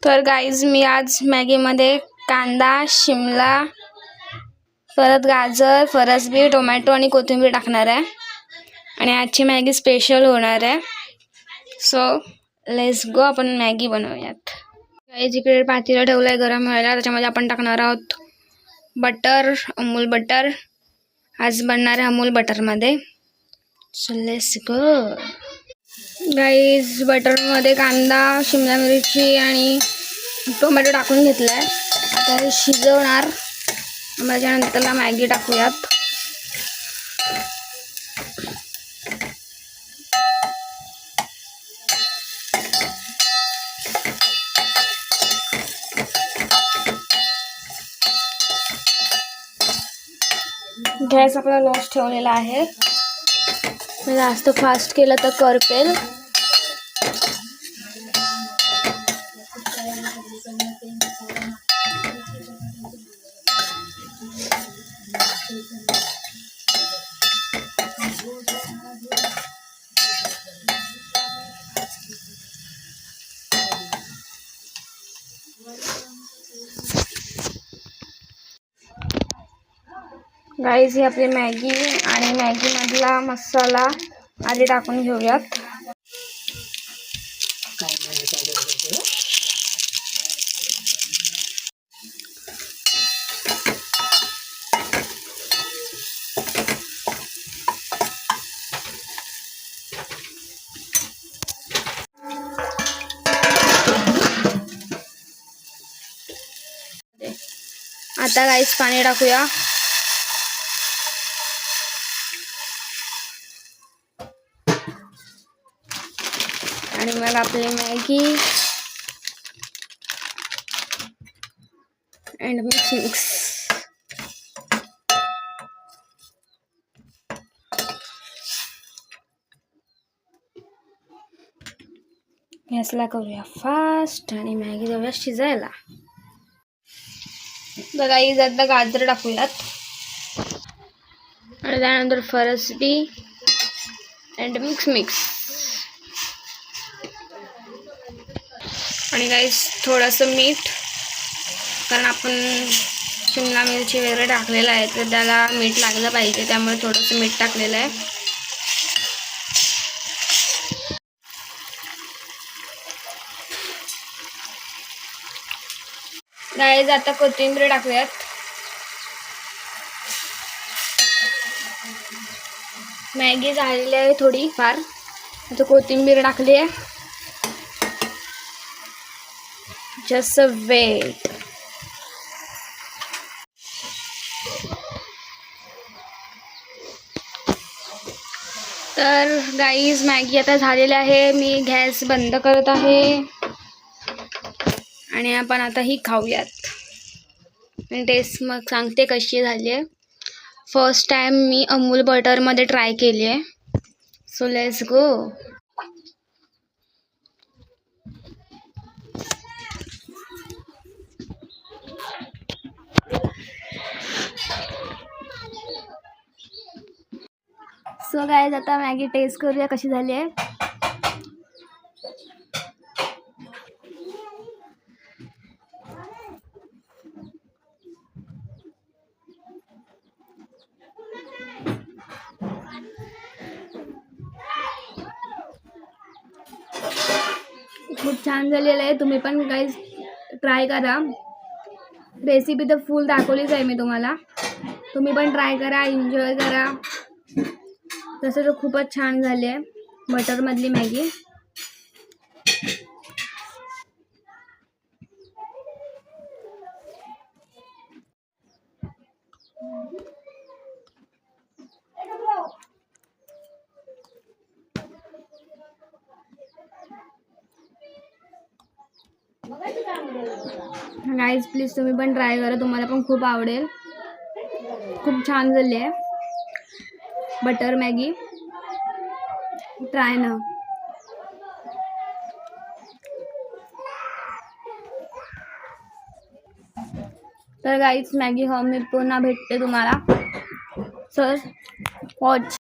तर गाईज मी आज मॅगीमध्ये कांदा, शिमला, परत गाजर, फरसबी, टोमॅटो आणि कोथिंबीर टाकणार आहे आणि आजची मॅगी स्पेशल होणार आहे. सो लेट्स गो, आपण मॅगी बनवूयात. गाईज इकडे पातेलं ठेवलं आहे गरम व्हायला. त्याच्यामध्ये आपण टाकणार आहोत बटर, अमूल बटर. आज बनणार आहे अमूल बटरमध्ये. So let's go. गाईज बटरमध्ये कांदा, शिमला मिरची आणि टोमॅटो टाकून घेतला आहे. आता हे शिजवणार. त्याच्यानंतरला मॅगी टाकूयात. गॅस आपला लोच ठेवलेला आहे. जास्त फास्ट केलं तर करपेल. गाईज ही आपली मॅगी आणि मॅगीमधला मसाला आधी टाकून घेऊयात. आता गाईज पाणी टाकूया. आणि मग आपली मॅगी अँड मिक्स. गॅसला करूया फास्ट आणि मॅगी जाऊया शिजायला. तर गाईज आता गाजर टाकूयात आणि त्यानंतर फरसबी अँड मिक्स. आणि गाईज थोडंसं मीठ, कारण आपण शिमला मिरची वगैरे टाकलेलं आहे तर त्याला मीठ लागलं पाहिजे, त्यामुळे थोडंसं मीठ टाकलेलं आहे. गाईज आता कोथिंबीर टाकूयात. मॅगी झालेली आहे थोडी फार. आता कोथिंबीर टाकली आहे. Just wait. तर गाईज मॅगी आता झालेली आहे. मी गॅस बंद करत आहे आणि आपण आता ही खाऊयात आणि टेस्ट मग सांगते कशी झाली आहे. फर्स्ट टाइम मी अमूल बटरमध्ये ट्राय केली आहे. So let's go. So guys आता मॅगी टेस्ट करूया कशी झाली आहे. खूप छान झालेलं आहे. तुम्ही पण गाईज ट्राय करा. रेसिपी तर फुल दाखवलीच आहे मी तुम्हाला. तुम्ही पण ट्राय करा, एन्जॉय करा. तसं तर खूपच छान झाली आहे बटरमधली मॅगी. गाईज प्लीज तुम्ही पण ट्राय करा, तुम्हाला पण खूप आवडेल. खूप छान झाली आहे बटर मॅगी. ट्राय ना. तर गाईज मॅगी मी पुन्हा भेटते तुम्हाला. Sir watch.